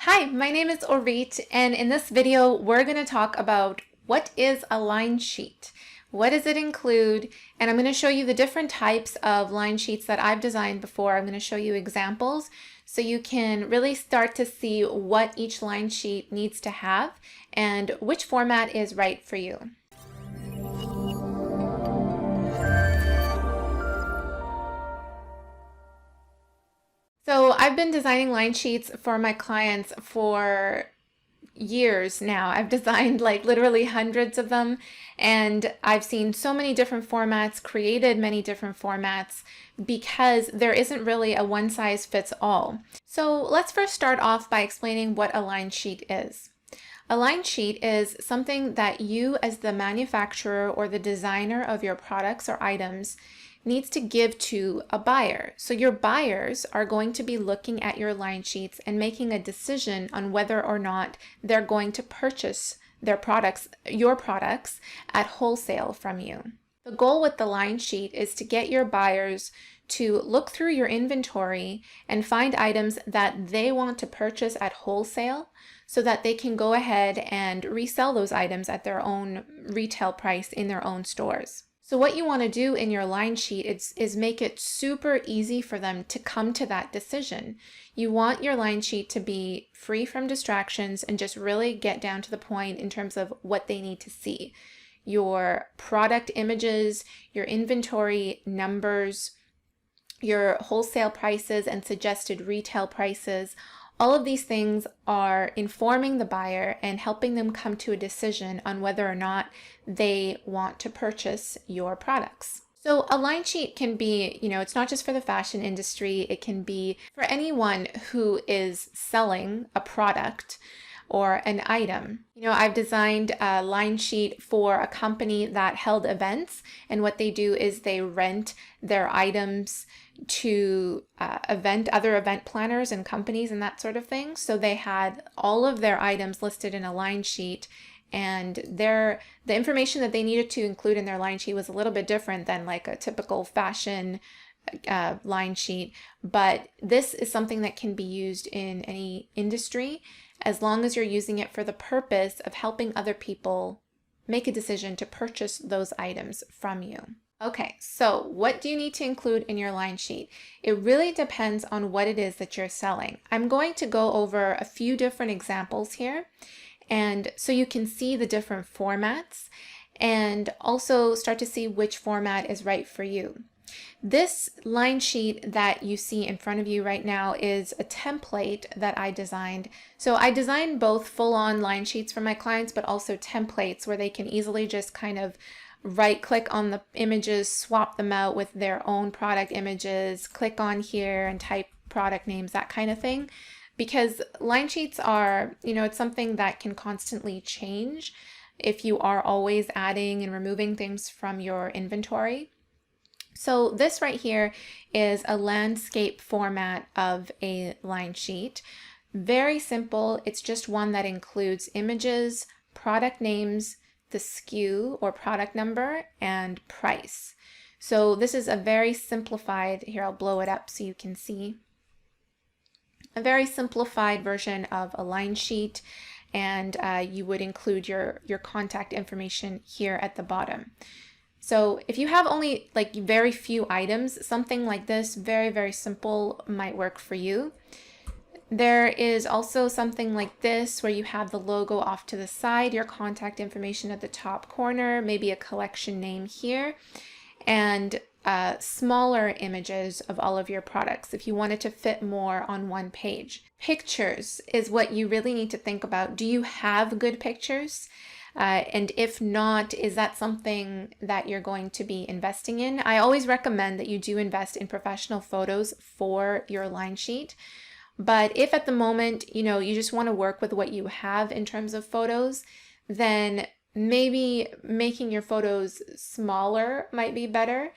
Hi, my name is Auret, and in this video, we're going to talk about what is a line sheet. What does it include? And I'm going to show you the different types of line sheets that I've designed before. I'm going to show you examples so you can really start to see what each line sheet needs to have and which format is right for you. So I've been designing line sheets for my clients for years now. I've designed like literally hundreds of them, and I've seen so many different formats, created many different formats, because there isn't really a one size fits all. So let's first start off by explaining what a line sheet is. A line sheet is something that you as the manufacturer or the designer of your products or items needs to give to a buyer. So your buyers are going to be looking at your line sheets and making a decision on whether or not they're going to purchase their products, your products, at wholesale from you. The goal with the line sheet is to get your buyers to look through your inventory and find items that they want to purchase at wholesale so that they can go ahead and resell those items at their own retail price in their own stores. So what you want to do in your line sheet is make it super easy for them to come to that decision. You want your line sheet to be free from distractions and just really get down to the point in terms of what they need to see. Your product images, your inventory numbers, your wholesale prices and suggested retail prices. All of these things are informing the buyer and helping them come to a decision on whether or not they want to purchase your products. So a line sheet can be, it's not just for the fashion industry, it can be for anyone who is selling a product or an item. I've designed a line sheet for a company that held events, and what they do is they rent their items to other event planners and companies and that sort of thing. So they had all of their items listed in a line sheet, and the information that they needed to include in their line sheet was a little bit different than like a typical fashion line sheet. But this is something that can be used in any industry as long as you're using it for the purpose of helping other people make a decision to purchase those items from you. Okay, so what do you need to include in your line sheet? It really depends on what it is that you're selling. I'm going to go over a few different examples here, and so you can see the different formats and also start to see which format is right for you. This line sheet that you see in front of you right now is a template that I designed. So I designed both full-on line sheets for my clients, but also templates where they can easily just kind of right-click on the images, swap them out with their own product images, click on here and type product names, that kind of thing. Because line sheets are, it's something that can constantly change if you are always adding and removing things from your inventory. So this right here is a landscape format of a line sheet. Very simple. It's just one that includes images, product names, the SKU or product number, and price. So this is a very simplified, here I'll blow it up so you can see, a very simplified version of a line sheet, and you would include your contact information here at the bottom. So if you have only like very few items, something like this, very, very simple, might work for you. There is also something like this where you have the logo off to the side, your contact information at the top corner, maybe a collection name here, and smaller images of all of your products if you wanted to fit more on one page. Pictures is what you really need to think about. Do you have good pictures? And if not, is that something that you're going to be investing in? I always recommend that you do invest in professional photos for your line sheet. But if at the moment, you just want to work with what you have in terms of photos, then maybe making your photos smaller might be better.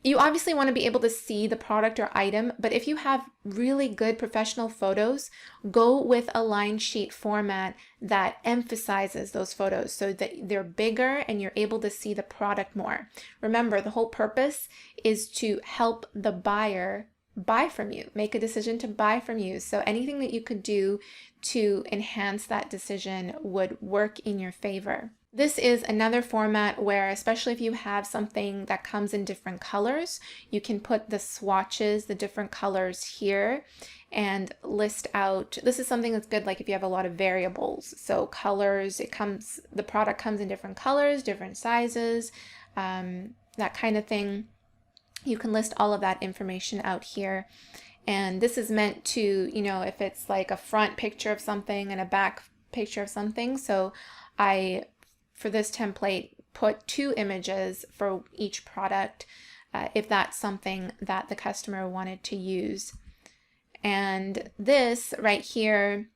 You obviously want to be able to see the product or item, but if you have really good professional photos, go with a line sheet format that emphasizes those photos so that they're bigger and you're able to see the product more. Remember, the whole purpose is to help the buyer buy from you, make a decision to buy from you. So anything that you could do to enhance that decision would work in your favor. This is another format where, especially if you have something that comes in different colors, you can put the swatches, the different colors here, and list out. This is something that's good, like if you have a lot of variables. So colors, the product comes in different colors, different sizes, that kind of thing. You can list all of that information out here. And this is meant to, if it's like a front picture of something and a back picture of something. So for this template, put 2 images for each product if that's something that the customer wanted to use. And this right here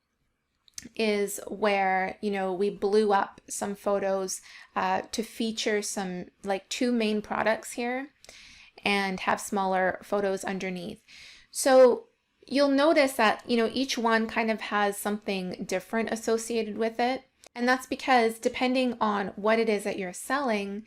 is where, we blew up some photos to feature some, like 2 main products here and have smaller photos underneath. So you'll notice that, each one kind of has something different associated with it. And that's because depending on what it is that you're selling,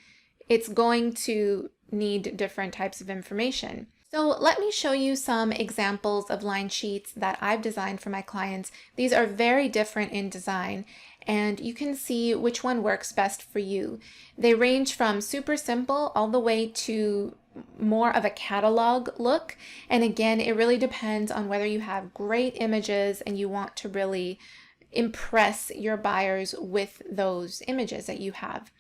it's going to need different types of information. So let me show you some examples of line sheets that I've designed for my clients. These are very different in design, and you can see which one works best for you. They range from super simple all the way to more of a catalog look. And again, it really depends on whether you have great images and you want to really impress your buyers with those images that you have.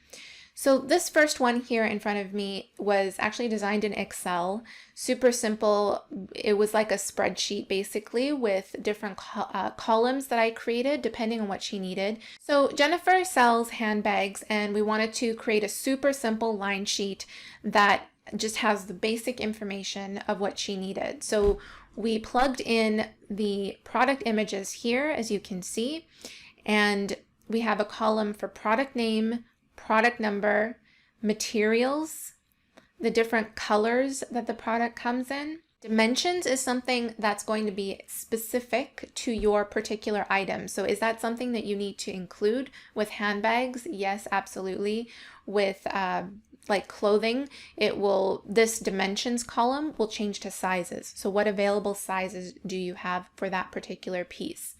So this first one here in front of me was actually designed in Excel, super simple. It was like a spreadsheet basically with different columns that I created depending on what she needed. So Jennifer sells handbags, and we wanted to create a super simple line sheet that just has the basic information of what she needed. So we plugged in the product images here, as you can see, and we have a column for product name, product number, materials, the different colors that the product comes in. Dimensions is something that's going to be specific to your particular item. So is that something that you need to include with handbags? Yes, absolutely. With like clothing, this dimensions column will change to sizes. So what available sizes do you have for that particular piece?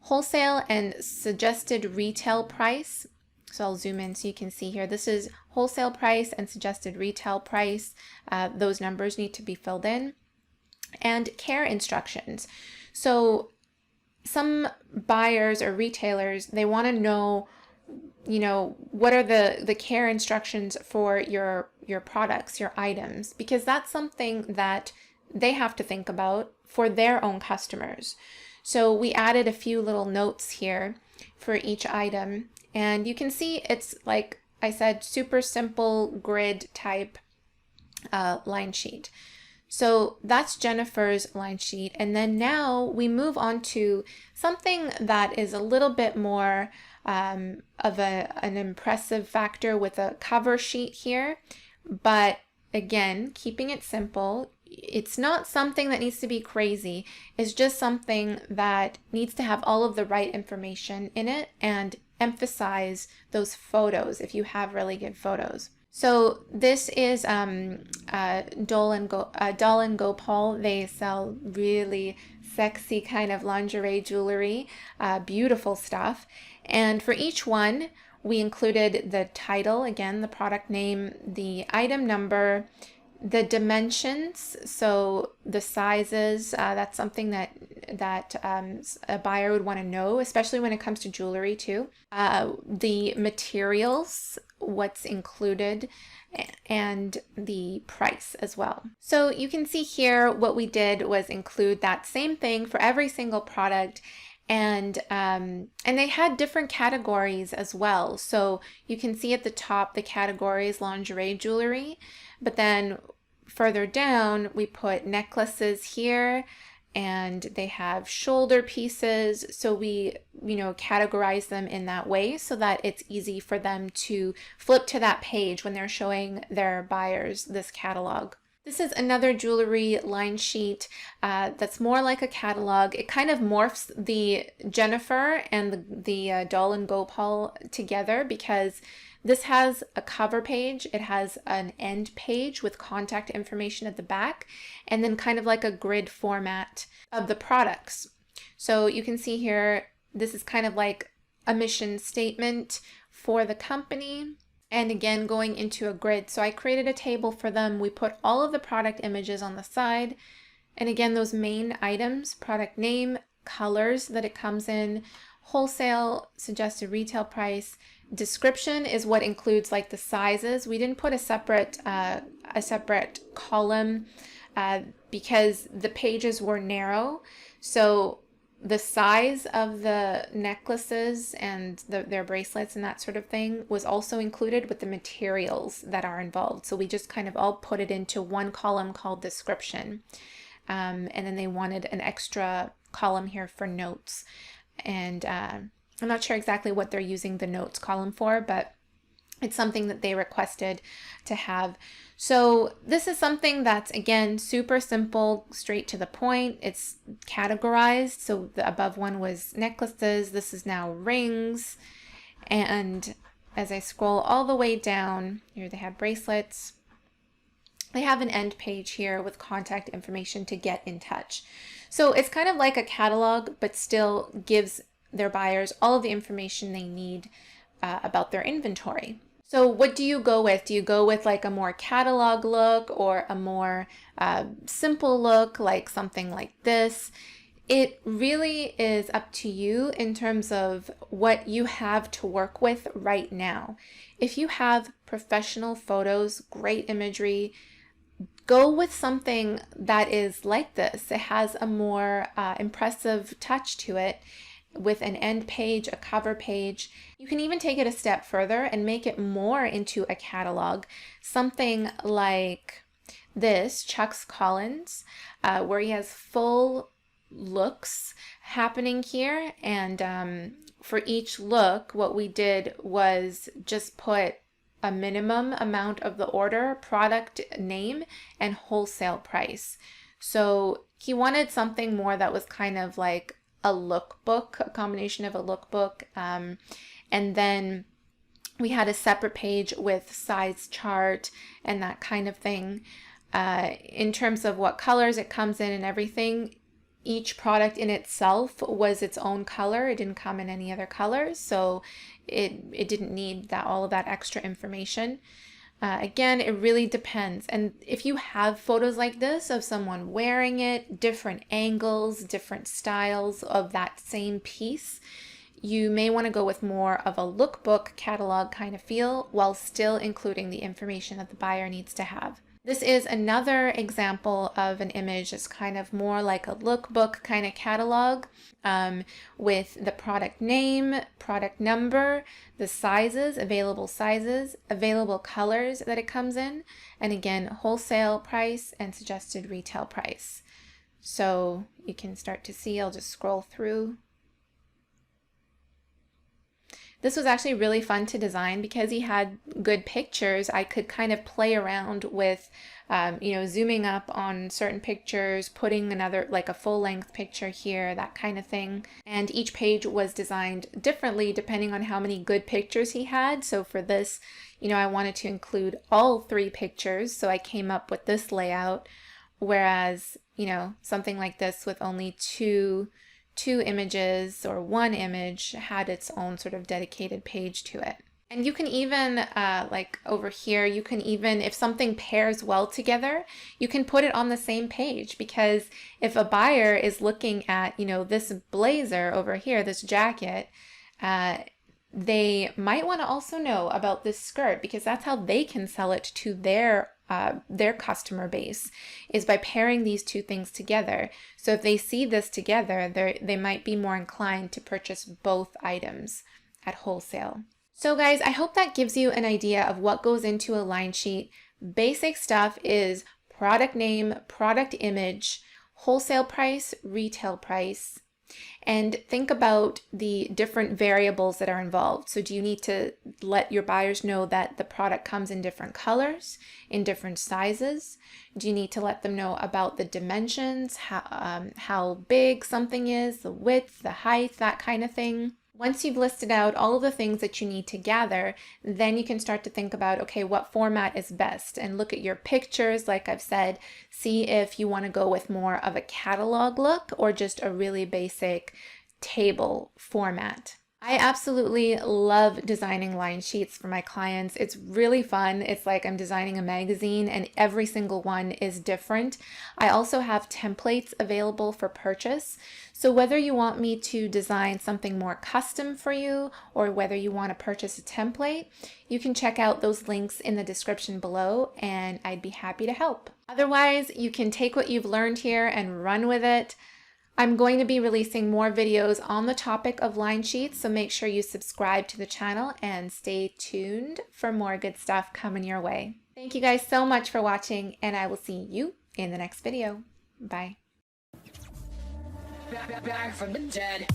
Wholesale and suggested retail price. So I'll zoom in so you can see here. This is wholesale price and suggested retail price. Those numbers need to be filled in. And care instructions. So some buyers or retailers, they want to know, what are the care instructions for your products, your items, because that's something that they have to think about for their own customers. So we added a few little notes here for each item. And you can see it's, like I said, super simple grid type line sheet. So that's Jennifer's line sheet. And then now we move on to something that is a little bit more of an impressive factor with a cover sheet here. But again, keeping it simple. It's not something that needs to be crazy. It's just something that needs to have all of the right information in it and emphasize those photos if you have really good photos. So this is Doll and Gopal. They sell really sexy kind of lingerie jewelry, beautiful stuff. And for each one, we included the title, again, the product name, the item number, the dimensions, so the sizes, that's something that a buyer would want to know, especially when it comes to jewelry too. The materials, what's included, and the price as well. So you can see here what we did was include that same thing for every single product. And they had different categories as well. So you can see at the top the categories lingerie jewelry, but then further down we put necklaces here, and they have shoulder pieces. So we categorize them in that way so that it's easy for them to flip to that page when they're showing their buyers this catalog. This is another jewelry line sheet that's more like a catalog. It kind of morphs the Jennifer and the Doll and Gopal together because This has a cover page, it has an end page with contact information at the back, and then kind of like a grid format of the products. So you can see here, this is kind of like a mission statement for the company. And again, going into a grid. So I created a table for them. We put all of the product images on the side. And again, those main items, product name, colors that it comes in, wholesale, suggested retail price, description is what includes like the sizes. We didn't put a separate column because the pages were narrow. So the size of the necklaces and their bracelets and that sort of thing was also included with the materials that are involved. So we just kind of all put it into one column called description. And then they wanted an extra column here for notes. And I'm not sure exactly what they're using the notes column for, but it's something that they requested to have. So this is something that's, again, super simple, straight to the point. It's categorized. So the above one was necklaces. This is now rings. And as I scroll all the way down, here they have bracelets. They have an end page here with contact information to get in touch. So it's kind of like a catalog, but still gives their buyers all of the information they need about their inventory. So what do you go with? Do you go with like a more catalog look or a more simple look, like something like this? It really is up to you in terms of what you have to work with right now. If you have professional photos, great imagery, go with something that is like this. It has a more impressive touch to it, with an end page, a cover page. You can even take it a step further and make it more into a catalog. Something like this, Chuck's Collins, where he has full looks happening here. And for each look, what we did was just put a minimum amount of the order, product name, and wholesale price. So he wanted something more that was kind of like a lookbook, a combination of a lookbook. And then we had a separate page with size chart and that kind of thing. In terms of what colors it comes in and everything, each product in itself was its own color. It didn't come in any other colors, so it didn't need all of that extra information. Again, it really depends. And if you have photos like this of someone wearing it, different angles, different styles of that same piece, you may want to go with more of a lookbook catalog kind of feel while still including the information that the buyer needs to have. This is another example of an image that's kind of more like a lookbook kind of catalog, with the product name, product number, the sizes, available colors that it comes in, and again, wholesale price and suggested retail price. So you can start to see, I'll just scroll through. This was actually really fun to design because he had good pictures. I could kind of play around with, zooming up on certain pictures, putting another, like a full-length picture here, that kind of thing. And each page was designed differently depending on how many good pictures he had. So for this, I wanted to include all 3 pictures, so I came up with this layout. Whereas, something like this with only two images or one image had its own sort of dedicated page to it. And you can even, like over here, you can even, if something pairs well together, you can put it on the same page, because if a buyer is looking at, this blazer over here, this jacket, they might want to also know about this skirt, because that's how they can sell it to their customer base, is by pairing these 2 things together. So if they see this together, they might be more inclined to purchase both items at wholesale. So guys, I hope that gives you an idea of what goes into a line sheet. Basic stuff is product name, product image, wholesale price, retail price, and think about the different variables that are involved. So do you need to let your buyers know that the product comes in different colors, in different sizes? Do you need to let them know about the dimensions, how big something is, the width, the height, that kind of thing? Once you've listed out all of the things that you need to gather, then you can start to think about, okay, what format is best, and look at your pictures. Like I've said, see if you want to go with more of a catalog look or just a really basic table format. I absolutely love designing line sheets for my clients. It's really fun. It's like I'm designing a magazine and every single one is different. I also have templates available for purchase. So whether you want me to design something more custom for you or whether you want to purchase a template, you can check out those links in the description below and I'd be happy to help. Otherwise, you can take what you've learned here and run with it. I'm going to be releasing more videos on the topic of line sheets, so make sure you subscribe to the channel and stay tuned for more good stuff coming your way. Thank you guys so much for watching, and I will see you in the next video. Bye. Back from the dead.